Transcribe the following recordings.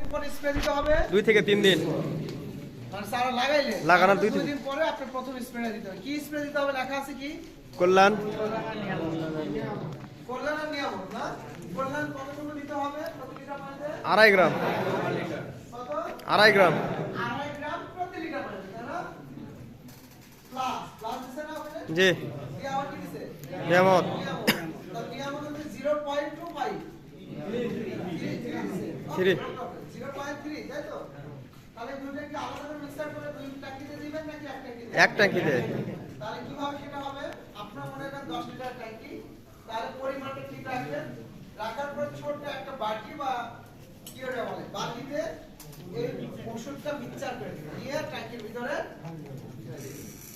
কতক্ষণ স্প্রে দিতে হবে? 2 থেকে 3 দিন। মানে সারা লাগাইলে লাগানোর 2 দিন পরে আপনি প্রথম স্প্রেটা দিতে হবে। কি স্প্রে দিতে হবে লেখা আছে কি? কল্যাণ। কল্যাণ নিয়ামক না? কল্যাণ কতটুকু দিতে হবে প্রতি লিটার পানিতে? 2.5 গ্রাম। কত? 2.5 গ্রাম। 2.5 গ্রাম প্রতি লিটার পানিতে, তাই না? প্লাস দিছে না আপনি? জি। কি আবার কি দিছে? নিয়ামত। তো নিয়ামক হচ্ছে 0.25 3। 0.3, তাই তো? তাহলে দুটো কি আলাদা করে মিক্সার করে দুই ট্যাঙ্কিতে দিবেন নাকি এক ট্যাঙ্কিতে? এক ট্যাঙ্কিতে। তাহলে কিভাবে সেটা হবে? আপনার মনে করেন 10 লিটার ট্যাঙ্কি, তাহলে পরিমাণটা ঠিক রাখবেন। রাখার পর ছোট একটা বাটি বা কি ওটা বলে বাটিতে এই ওষুধটা মিক্সার করে দিবেন, দিয়ে ট্যাঙ্কির ভিতরে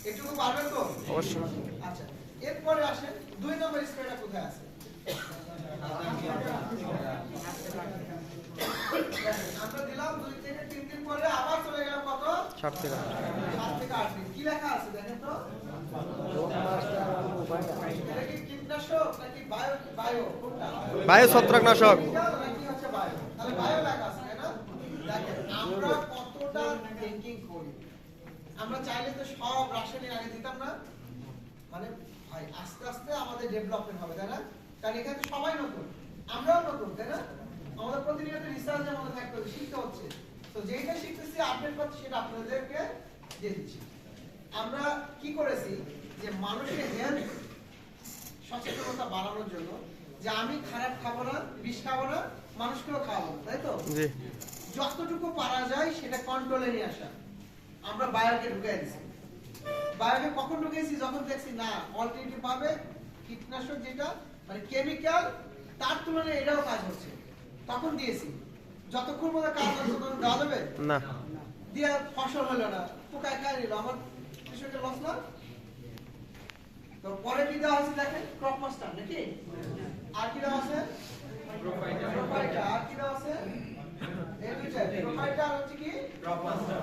এটুকু পারবেন তো? অবশ্যই। আচ্ছা, এরপরে আসেন 2 নম্বর স্প্রেটা কোথায় আছে? আমরা দিলাম 2 থেকে 3 দিন পরে আবার চলে গেলাম কত? 7 থেকে 8। 7 থেকে 8 দিন। কি লেখা আছে দেখেন তো? এটা কি কীটনাশক নাকি বায়ো কোনটা? বায়ো ছত্রাকনাশক। নাকি হচ্ছে বায়ো? তাহলে বায়ো লেখা আছে তাই না? দেখেন আমরা কতটা থিংকিং করি। আমরা চাইলে তো সব রাসায়নিক আগে দিতাম না, মানে ভাই আস্তে আস্তে আমাদের ডেভেলপমেন্ট হবে তাই না? কারণ এখানে তো সবাই নতুন, আমরাও নতুন তাই না? আমাদের প্রতিনিয়ত রিসার্চে আমাদের থাকতে হচ্ছে, শিখতে হচ্ছে। তো যেটা শিখতেছি আপডেট করছি সেটা আপনাদেরকে দিয়ে দিচ্ছি। আমরা কি করেছি যে মানুষের হেলথ সচেতনতা বাড়ানোর জন্য যে আমি খারাপ খাবো না, বিষ খাবো না, মানুষকেও খাওয়াবো না, তাই তো? জি। যতটুকু পারা যায় সেটা কন্ট্রোলে নিয়ে আসা। আমরা বায়োকে ঢুকিয়ে দিছি। বায়োকে কখন ঢুকিয়েছি? যখন দেখছি না অল্টারনেটিভ ভাবে কীটনাশক যেটা মানে কেমিক্যাল তার তুলনায় এটাও কাজ হচ্ছে, তখন দিয়েছি। যতক্ষণ পর্যন্ত কাজ হচ্ছে ততক্ষণ দেওয়া যাবে না। দিয়ে ফসল হলো না, পোকায় খায় নিল, আমার কৃষকের লস না? তো পরে কি দেওয়া হয়েছে দেখেন, ক্রপ মাস্টার নাকি? আর কি দেওয়া আছে? প্রোফাইটার। আর কি দেওয়া আছে? এই দুইটা, প্রোফাইটার হচ্ছে কি? Crop master.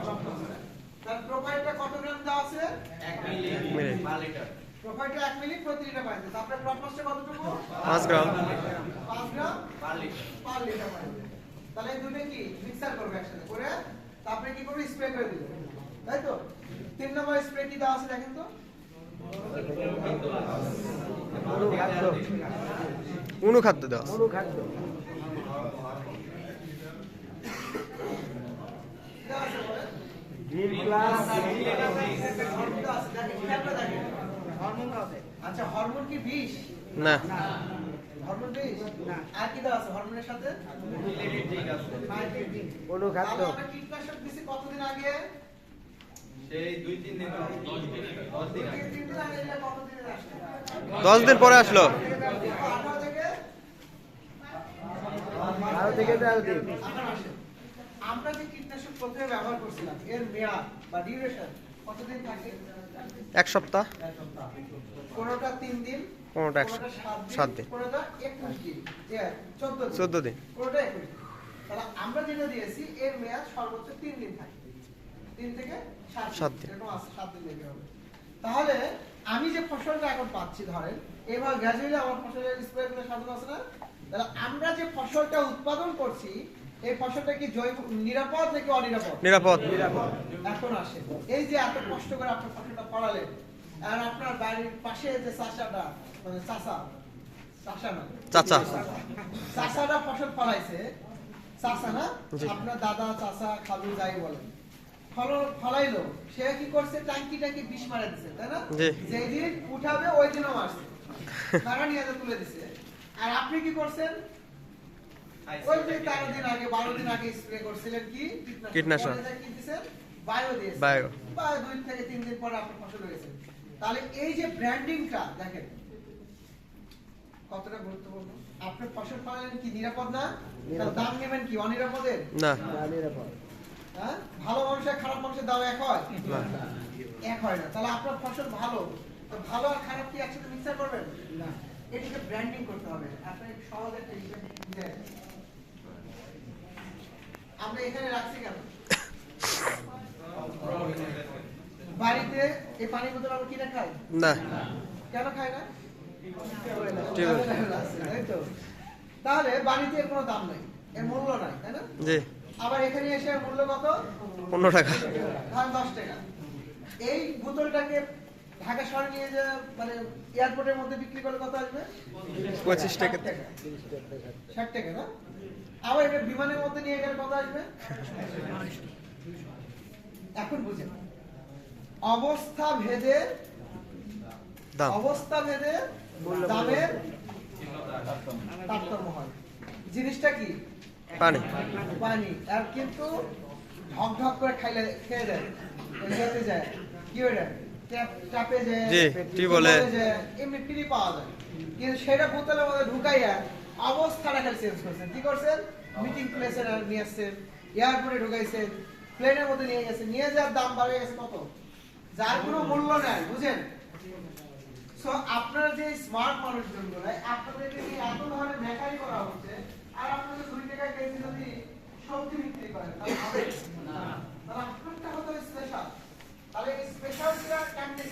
তার প্রোফাইলটা কত গ্রাম দেওয়া আছে? 1 মিলি পার লিটার। প্রোফাইলটা 1 মিলি প্রতি লিটার পানিতে। তারপরে ক্রপ মাস্টার কতটুকু? 5 গ্রাম। 5 গ্রাম পার লিটার পানিতে। তাহলে এই দুটো কি মিক্সার করবে একসাথে করে, তারপরে কি করবে? স্প্রে করে দিবে, তাই তো? 3 নম্বর স্প্রে কি দেওয়া আছে দেখেন তো? অনুখাদ্য দেওয়া আছে। আচ্ছা, হরমোন কি বিষ? না। হরমোন বিষ না। আর কি দেওয়া আছে হরমোনের সাথে? অনুখাদ্য। আমরা কীটনাশক দিছি কতদিন আগে? সেই 2-3 দিন 10 দিন 3 দিন আগে। এটা কতদিনের আসছে? 10 দিন পরে আসলো। 18 থেকে 12 থেকে 13 দিন। আমরা যে কীটনাশক প্রথমে ব্যবহার করছিলাম এর মেয়াদ বা ডিউরেশন কতদিন থাকে? 1 সপ্তাহ। কোনটা 3 দিন, কোনটা 7 দিন, কোনটা 21 দিন, 14 দিন। কোনটা 21 দিন। তাহলে আমরা যেটা দিয়েছি এর মেয়াদ সর্বোচ্চ 3 দিন থাকে, 3 থেকে 7 দিন। এরকম আছে 7 দিন লেগে হবে। তাহলে আমি যে ফসলটা এখন পাচ্ছি ধরেন এবার গ্র্যাজুয়ালি আমার ফসলের স্প্রে গুলো সাজানো আছে না? তাহলে আমরা যে ফসলটা উৎপাদন করছি এই ফসলটা কি জৈব নিরাপদ নাকি অনিরাপদ? নিরাপদ। এখন আসে এই যে এত কষ্ট করে আপনার ফসলটা ফলালেন, আর আপনার বাড়ির পাশে যে চাষাটা মানে চাষাটা ফসল ফলাইছে, চাষা না, আপনার দাদা চাষা খালু যাই বলেন, ফলাইলো, সে কি করছে? ট্যাঙ্কি বিষ মারা দিছে, তাই না? যেই দিন উঠাবে ওই দিনও মারছে, টাকা নিয়ে তুলে দিছে। আর আপনি কি করছেন? ওই যে 13 দিন আগে 12 দিন আগে স্প্রে করছিলেন কি কীটনাশক। কি দিয়েছেন? বায়ো দিয়েছেন। বায়ো। 2 থেকে 3 দিন পরে আপনার ফসল হয়েছে। তাহলে এই যে ব্র্যান্ডিংটা দেখেন কতটা গুরুত্বপূর্ণ। আপনার ফসল ফলালেন কি নিরাপদ না? তার দাম নেবেন কি অনিরাপদের? না। হ্যাঁ, ভালো মানুষের খারাপ মানুষের দাম এক হয় না, এক হয় না। তাহলে আপনার ফসল ভালো, তো ভালো আর খারাপ কি একসাথে মিক্সার করবেন না? এটাকে ব্র্যান্ডিং করতে হবে। আপনার সহজ একটা হিসাব আমরা এখানে রাখছি কেন? বাড়িতে এই পানির বোতল আমরা কিনে খাই না। কেন খাই না? ঠিক আছে। তাই তো। তাহলে বাড়িতে এর কোনো দাম নাই, এর মূল্য নাই, তাই না? জি। আবার এখানে এসে মূল্য কত? 15 টাকা। ধরেন 10 টাকা। এই বোতলটাকে ঢাকা শহরে নিয়ে যে মানে এয়ারপোর্টের মধ্যে বিক্রি করলে কত আসবে? 25 টাকা। 60 টাকা না? আবার এটা বিমানের মধ্যে নিয়ে গেলে কত আসবে? এখন বুঝেন, অবস্থা ভেদে দাম। দামের তারতম্য হয়। জিনিসটা কি? পানি। পানি। আর কিন্তু ঢক ঢক করে খেয়ে দেয়, ওই যেতে যায় কি ওইটা ট্যাপে যায়, জি, টিউবওয়েলে যায়, এমনি ফ্রি পাওয়া যায়। কিন্তু সেটা বোতলের মধ্যে ঢুকাইয়া অবস্থাটা খালি চেঞ্জ করছেন। কি করছেন? মিটিং প্লেসে নিয়ে আসছেন, এয়ারপোর্টে ঢুকাইছেন, প্লেনের মধ্যে নিয়ে গেছেন, নিয়ে যাওয়ার দাম বাড়ে গেছে কত, যার কোনো মূল্য নাই। বুঝেন? সো আপনারা যে স্মার্ট মানুষজনগুলো, আপনাদেরকে নিয়ে এত ধরনের মেকানি করা হচ্ছে, আর আপনাদের 2 টাকা কেজি যদি সবজি বিক্রি করেন তাহলে হবে না। তাহলে আপনারটা হতো স্পেশাল। তাহলে এই স্পেশালটা কেমনে